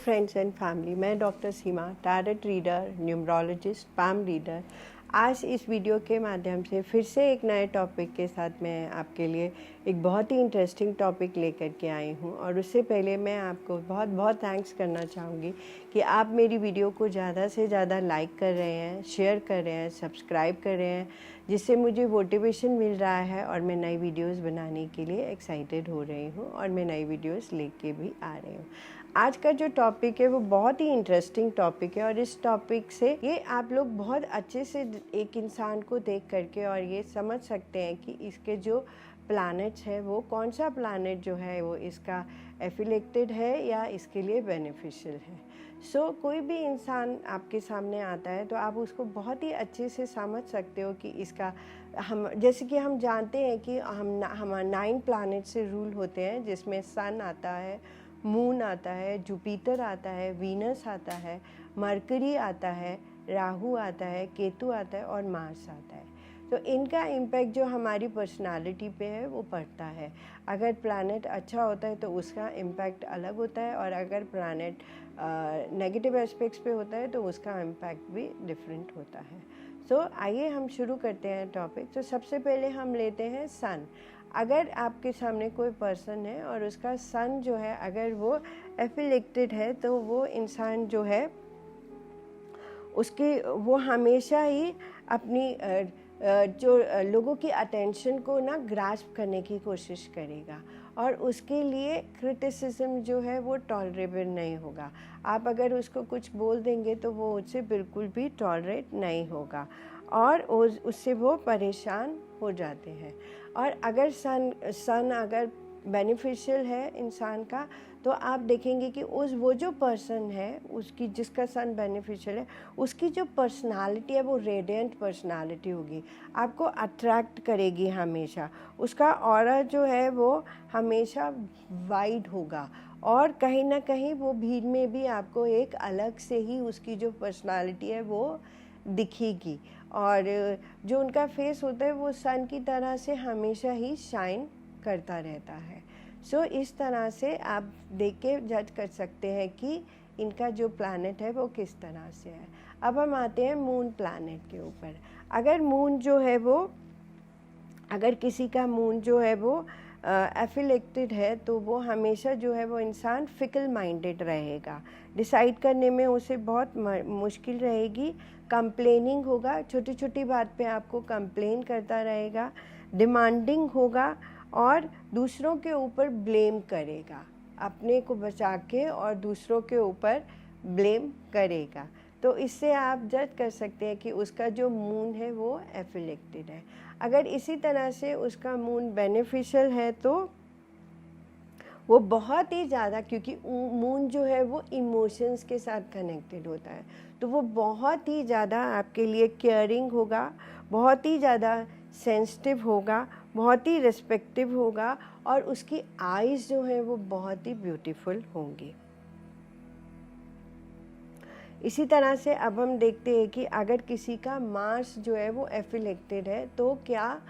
Friends and family, मैं doctor Seema, tarot reader, numerologist, palm reader. आज इस वीडियो के माध्यम से फिर से एक नए टॉपिक के साथ मैं आपके लिए एक बहुत ही इंटरेस्टिंग टॉपिक लेकर के आई हूँ। और उससे पहले मैं आपको बहुत बहुत थैंक्स करना चाहूँगी कि आप मेरी वीडियो को ज़्यादा से ज़्यादा लाइक कर रहे हैं, शेयर कर रहे हैं, सब्सक्राइब कर रहे हैं, जिससे मुझे मोटिवेशन मिल रहा है और मैं नई वीडियोस बनाने के लिए एक्साइटेड हो रही हूँ और मैं नई वीडियोस लेके भी आ रही हूँ। आज का जो टॉपिक है वो बहुत ही इंटरेस्टिंग टॉपिक है और इस टॉपिक से ये आप लोग बहुत अच्छे से एक इंसान को देख करके और ये समझ सकते हैं कि इसके जो प्लैनेट्स है वो कौन सा प्लैनेट जो है वो इसका एफिलेक्टेड है या इसके लिए बेनिफिशियल है। कोई भी इंसान आपके सामने आता है तो आप उसको बहुत ही अच्छे से समझ सकते हो कि इसका हम जैसे कि हम जानते हैं कि हम 9 प्लैनेट से रूल होते हैं, जिसमें सन आता है, मून आता है, जुपिटर आता है, वीनस आता है, मरकरी आता है, राहु आता है, केतु आता है और मार्स आता है। तो इनका इम्पैक्ट जो हमारी पर्सनालिटी पे है वो पड़ता है। अगर प्लैनेट अच्छा होता है तो उसका इम्पैक्ट अलग होता है और अगर प्लैनेट नेगेटिव एस्पेक्ट्स पे होता है तो उसका इम्पैक्ट भी डिफरेंट होता है। आइए हम शुरू करते हैं टॉपिक। तो सबसे पहले हम लेते हैं सन। अगर आपके सामने कोई पर्सन है और उसका सन जो है अगर वो एफिलेक्टेड है तो वो इंसान जो है उसकी वो हमेशा ही अपनी जो लोगों की अटेंशन को ना ग्रास्प करने की कोशिश करेगा और उसके लिए क्रिटिसिज्म जो है वो टॉलरेबल नहीं होगा। आप अगर उसको कुछ बोल देंगे तो वो उससे बिल्कुल भी टॉलरेट नहीं होगा और उससे वो परेशान हो जाते हैं। और अगर सन अगर बेनिफिशियल है इंसान का तो आप देखेंगे कि वो जो पर्सन है उसकी जिसका सन बेनिफिशियल है उसकी जो पर्सनालिटी है वो रेडिएंट पर्सनालिटी होगी, आपको अट्रैक्ट करेगी हमेशा। उसका ऑरा जो है वो हमेशा वाइड होगा और कहीं ना कहीं वो भीड़ में भी आपको एक अलग से ही उसकी जो पर्सनालिटी है वो दिखेगी और जो उनका फेस होता है वो सन की तरह से हमेशा ही शाइन करता रहता है। इस तरह से आप देख के जज कर सकते हैं कि इनका जो प्लैनेट है वो किस तरह से है। अब हम आते हैं मून प्लैनेट के ऊपर। अगर मून जो है वो अगर किसी का मून जो है वो एफिलेक्टेड है तो वो हमेशा जो है वो इंसान फिकल माइंडेड रहेगा, डिसाइड करने में उसे बहुत मुश्किल रहेगी, कंप्लेनिंग होगा, छोटी छोटी बात पे आपको कंप्लेन करता रहेगा, डिमांडिंग होगा और दूसरों के ऊपर ब्लेम करेगा, अपने को बचा के और दूसरों के ऊपर ब्लेम करेगा। तो इससे आप जज कर सकते हैं कि उसका जो मून है वो एफिलेक्टेड है। अगर इसी तरह से उसका मून बेनिफिशियल है तो वो बहुत ही ज़्यादा, क्योंकि मून जो है वो इमोशंस के साथ कनेक्टेड होता है, तो वो बहुत ही ज़्यादा आपके लिए केयरिंग होगा, बहुत ही ज़्यादा सेंसिटिव होगा, बहुत ही रिस्पेक्टिव होगा और उसकी आईज़ जो है वो बहुत ही ब्यूटीफुल होंगी। इसी तरह से अब हम देखते हैं कि अगर किसी का मार्स जो है वो एफिलेक्टेड है तो क्या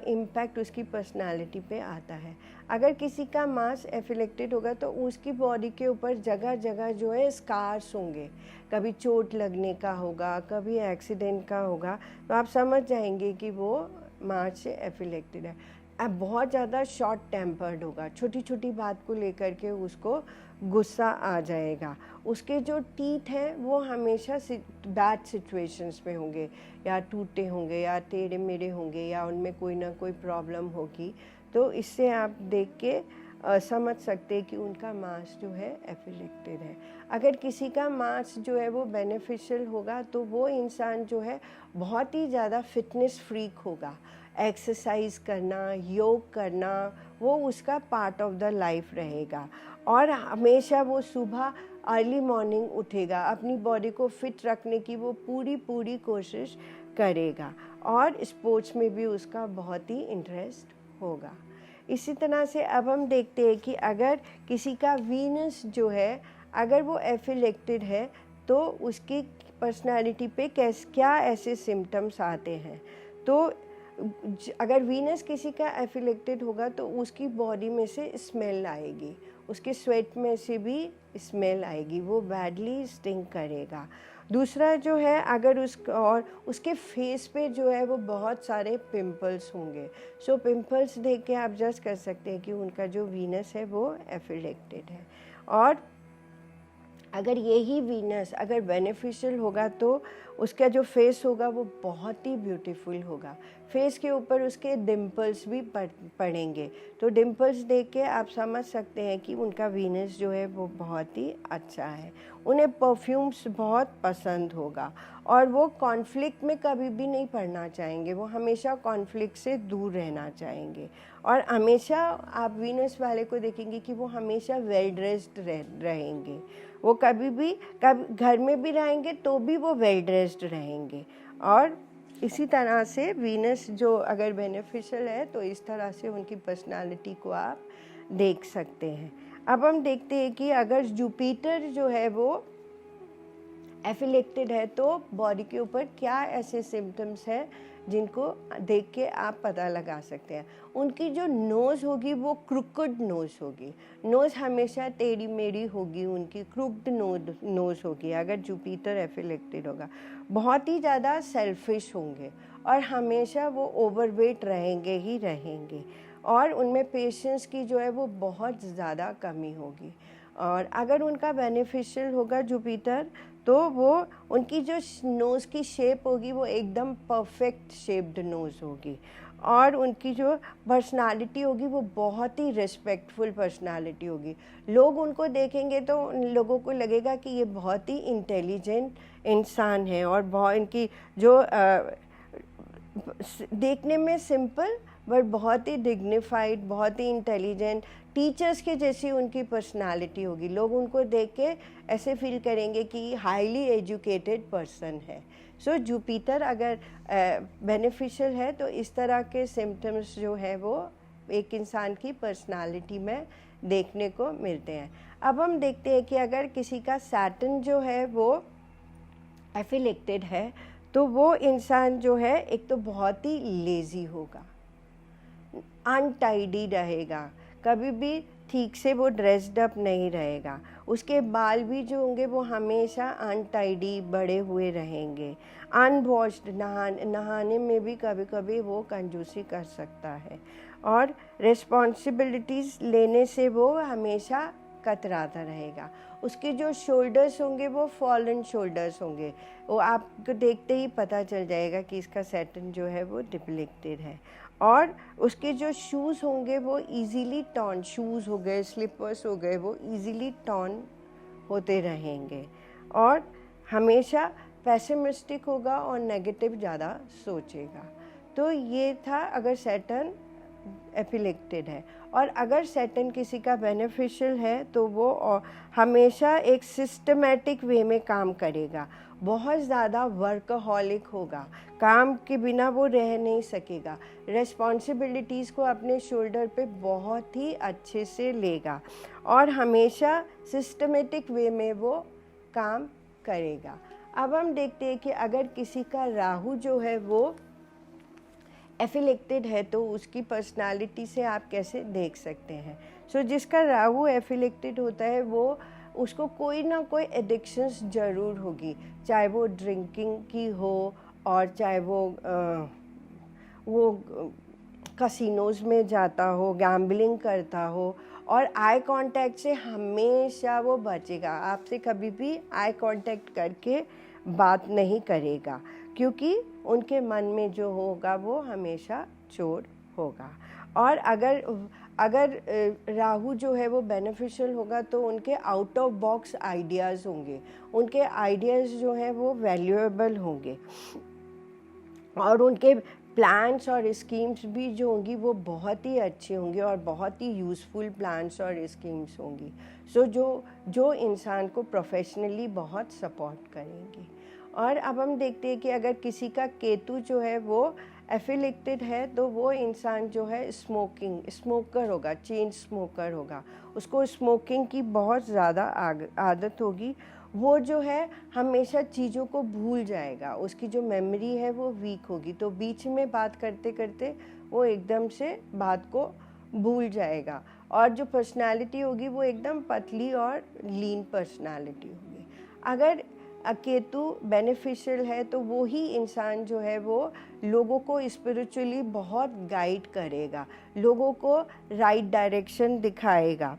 इम्पैक्ट उसकी पर्सनालिटी पे आता है। अगर किसी का मार्स एफिलेक्टेड होगा तो उसकी बॉडी के ऊपर जगह जगह जो है स्कार्स होंगे, कभी चोट लगने का होगा, कभी एक्सीडेंट का होगा, तो आप समझ जाएंगे कि वो मार्स से एफिलेक्टेड है। अब बहुत ज़्यादा शॉर्ट टेम्पर्ड होगा, छोटी छोटी बात को लेकर के उसको गुस्सा आ जाएगा, उसके जो टीथ हैं वो हमेशा बैड सिचुएशंस में होंगे, या टूटे होंगे या टेढ़े मेढ़े होंगे या उनमें कोई ना कोई प्रॉब्लम होगी। तो इससे आप देख के समझ सकते हैं कि उनका मार्स जो है एफिलेक्टेड है। अगर किसी का मार्स जो है वो बेनिफिशियल होगा तो वो इंसान जो है बहुत ही ज़्यादा फिटनेस फ्रीक होगा, एक्सरसाइज करना, योग करना वो उसका पार्ट ऑफ द लाइफ रहेगा और हमेशा वो सुबह अर्ली मॉर्निंग उठेगा, अपनी बॉडी को फिट रखने की वो पूरी कोशिश करेगा और स्पोर्ट्स में भी उसका बहुत ही इंटरेस्ट होगा। इसी तरह से अब हम देखते हैं कि अगर किसी का वीनस जो है अगर वो एफिलेक्टेड है तो उसकी पर्सनालिटी पे क्या ऐसे सिम्टम्स आते हैं। तो अगर वीनस किसी का एफिलेक्टेड होगा तो उसकी बॉडी में से स्मेल आएगी, उसके स्वेट में से भी स्मेल आएगी, वो बैडली स्टिंग करेगा। दूसरा जो है, अगर और उसके फेस पे जो है वो बहुत सारे पिंपल्स होंगे। सो पिंपल्स देख के आप जज कर सकते हैं कि उनका जो वीनस है वो एफिलेक्टेड है। और अगर यही वीनस अगर बेनिफिशियल होगा तो उसका जो फेस होगा वो बहुत ही ब्यूटीफुल होगा। फेस के ऊपर उसके डिम्पल्स भी पड़ेंगे, तो डिम्पल्स देख के आप समझ सकते हैं कि उनका वीनस जो है वो बहुत ही अच्छा है। उन्हें परफ्यूम्स बहुत पसंद होगा और वो कॉन्फ्लिक्ट में कभी भी नहीं पड़ना चाहेंगे, वो हमेशा कॉन्फ्लिक्ट से दूर रहना चाहेंगे। और हमेशा आप वीनस वाले को देखेंगे कि वो हमेशा वेल ड्रेस्ड रहेंगे, वो कभी घर में भी रहेंगे तो भी वो वेल ड्रेस्ड रहेंगे। और इसी तरह से वीनस जो अगर बेनिफिशियल है तो इस तरह से उनकी पर्सनालिटी को आप देख सकते हैं। अब हम देखते हैं कि अगर जुपिटर जो है वो एफिलेक्टेड है तो बॉडी के ऊपर क्या ऐसे सिम्टम्स हैं जिनको देख के आप पता लगा सकते हैं। उनकी जो नोज़ होगी वो क्रुकड नोज़ होगी, नोज़ हमेशा टेढ़ी मेढ़ी होगी, उनकी क्रुकड नोज़ होगी अगर जुपिटर एफिलेक्टेड होगा। बहुत ही ज़्यादा सेल्फिश होंगे और हमेशा वो ओवरवेट रहेंगे ही रहेंगे, और उनमें पेशेंस की जो है वो बहुत ज़्यादा कमी होगी। और अगर उनका बेनिफिशियल होगा जुपिटर तो वो उनकी जो नोज़ की शेप होगी वो एकदम परफेक्ट शेप्ड नोज़ होगी, और उनकी जो पर्सनालिटी होगी वो बहुत ही रिस्पेक्टफुल पर्सनालिटी होगी। लोग उनको देखेंगे तो उन लोगों को लगेगा कि ये बहुत ही इंटेलिजेंट इंसान है, और बहुत इनकी जो देखने में सिंपल बट बहुत ही डिग्निफाइड, बहुत ही इंटेलिजेंट, टीचर्स के जैसी उनकी पर्सनालिटी होगी। लोग उनको देख के ऐसे फील करेंगे कि हाईली एजुकेटेड पर्सन है। सो जुपिटर अगर बेनिफिशियल है तो इस तरह के सिम्टम्स जो है वो एक इंसान की पर्सनालिटी में देखने को मिलते हैं। अब हम देखते हैं कि अगर किसी का सैटर्न जो है वो एफिलेक्टेड है तो वो इंसान जो है एक तो बहुत ही लेज़ी होगा, अनटाइडी रहेगा, कभी भी ठीक से वो ड्रेस्ड अप नहीं रहेगा, उसके बाल भी जो होंगे वो हमेशा अनटाइडी बड़े हुए रहेंगे, अनवॉश्ड, नहाने में भी कभी कभी वो कंजूसी कर सकता है, और रिस्पॉन्सिबिलिटीज़ लेने से वो हमेशा कतराता रहेगा। उसके जो शोल्डर्स होंगे वो फॉलन शोल्डर्स होंगे, वो आपको देखते ही पता चल जाएगा कि इसका सैटर्न जो है वो डिप्लेक्टेड है। और उसके जो शूज़ होंगे वो इजीली टॉर्न, शूज़ हो गए, स्लीपर्स हो गए, वो इजीली टॉर्न होते रहेंगे, और हमेशा पेसिमिस्टिक होगा और नेगेटिव ज़्यादा सोचेगा। तो ये था अगर सैटर्न एफिलेक्टेड है। और अगर सैटर्न किसी का बेनिफिशियल है तो वो हमेशा एक सिस्टमेटिक वे में काम करेगा, बहुत ज़्यादा वर्कहॉलिक होगा, काम के बिना वो रह नहीं सकेगा, रेस्पॉन्सिबिलिटीज़ को अपने शोल्डर पे बहुत ही अच्छे से लेगा, और हमेशा सिस्टमेटिक वे में वो काम करेगा। अब हम देखते हैं कि अगर किसी का राहु जो है वो एफिलेक्टेड है तो उसकी पर्सनालिटी से आप कैसे देख सकते हैं। सो जिसका राहु एफिलेक्टेड होता है वो उसको कोई ना कोई एडिक्शंस ज़रूर होगी, चाहे वो ड्रिंकिंग की हो और चाहे वो कसिनोज़ में जाता हो, गैम्बलिंग करता हो, और आई कांटेक्ट से हमेशा वो बचेगा, आपसे कभी भी आई कांटेक्ट करके बात नहीं करेगा, क्योंकि उनके मन में जो होगा वो हमेशा चोर होगा। और अगर राहु जो है वो बेनिफिशियल होगा तो उनके आउट ऑफ बॉक्स आइडियाज़ होंगे, उनके आइडियाज़ जो हैं वो वैल्यूएबल होंगे, और उनके प्लान्स और स्कीम्स भी जो होंगी वो बहुत ही अच्छी होंगी और बहुत ही यूज़फुल प्लान्स और स्कीम्स होंगी। सो जो इंसान को प्रोफेशनली बहुत सपोर्ट करेंगी। और अब हम देखते हैं कि अगर किसी का केतु जो है वो एफिलेक्टेड है तो वो इंसान जो है स्मोकर होगा, चेन स्मोकर होगा, उसको स्मोकिंग की बहुत ज़्यादा आदत होगी, वो जो है हमेशा चीज़ों को भूल जाएगा, उसकी जो मेमोरी है वो वीक होगी, तो बीच में बात करते करते वो एकदम से बात को भूल जाएगा, और जो पर्सनालिटी होगी वो एकदम पतली और लीन पर्सनालिटी होगी। अगर केतु बेनिफिशियल है तो वो ही इंसान जो है वो लोगों को स्पिरिचुअली बहुत गाइड करेगा, लोगों को राइट डायरेक्शन दिखाएगा,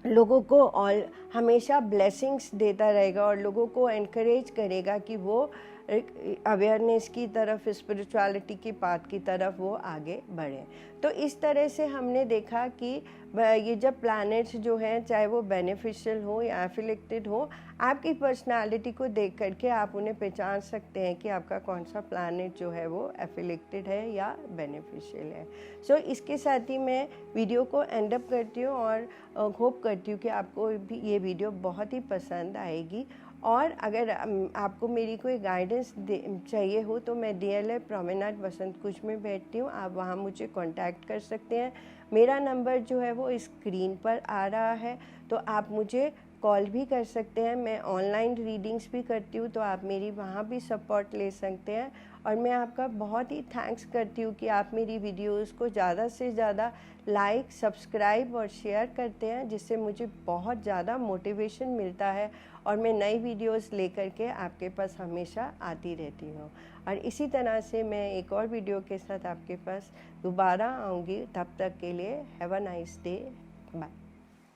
लोगों को और हमेशा ब्लेसिंग्स देता रहेगा और लोगों को एनकरेज करेगा कि वो अवेयरनेस की तरफ, स्पिरिचुअलिटी की पाथ की तरफ वो आगे बढ़े। तो इस तरह से हमने देखा कि ये जब प्लैनेट्स जो हैं, चाहे वो बेनिफिशियल हो या एफिलेक्टेड हो, आपकी पर्सनालिटी को देख करके आप उन्हें पहचान सकते हैं कि आपका कौन सा प्लैनेट जो है वो एफिलेक्टेड है या बेनिफिशियल है। सो इसके साथ ही मैं वीडियो को एंड अप करती हूँ और होप करती हूँ कि आपको भी ये वीडियो बहुत ही पसंद आएगी। और अगर आपको मेरी कोई गाइडेंस चाहिए हो तो मैं DLF प्रोमेनाड वसंत कुंज में बैठती हूँ, आप वहाँ मुझे कांटेक्ट कर सकते हैं। मेरा नंबर जो है वो स्क्रीन पर आ रहा है, तो आप मुझे कॉल भी कर सकते हैं। मैं ऑनलाइन रीडिंग्स भी करती हूँ, तो आप मेरी वहाँ भी सपोर्ट ले सकते हैं। और मैं आपका बहुत ही थैंक्स करती हूँ कि आप मेरी वीडियोस को ज़्यादा से ज़्यादा लाइक, सब्सक्राइब और शेयर करते हैं, जिससे मुझे बहुत ज़्यादा मोटिवेशन मिलता है और मैं नई वीडियोस लेकर के आपके पास हमेशा आती रहती हूँ। और इसी तरह से मैं एक और वीडियो के साथ आपके पास दोबारा आऊँगी। तब तक के लिए have a nice day, bye.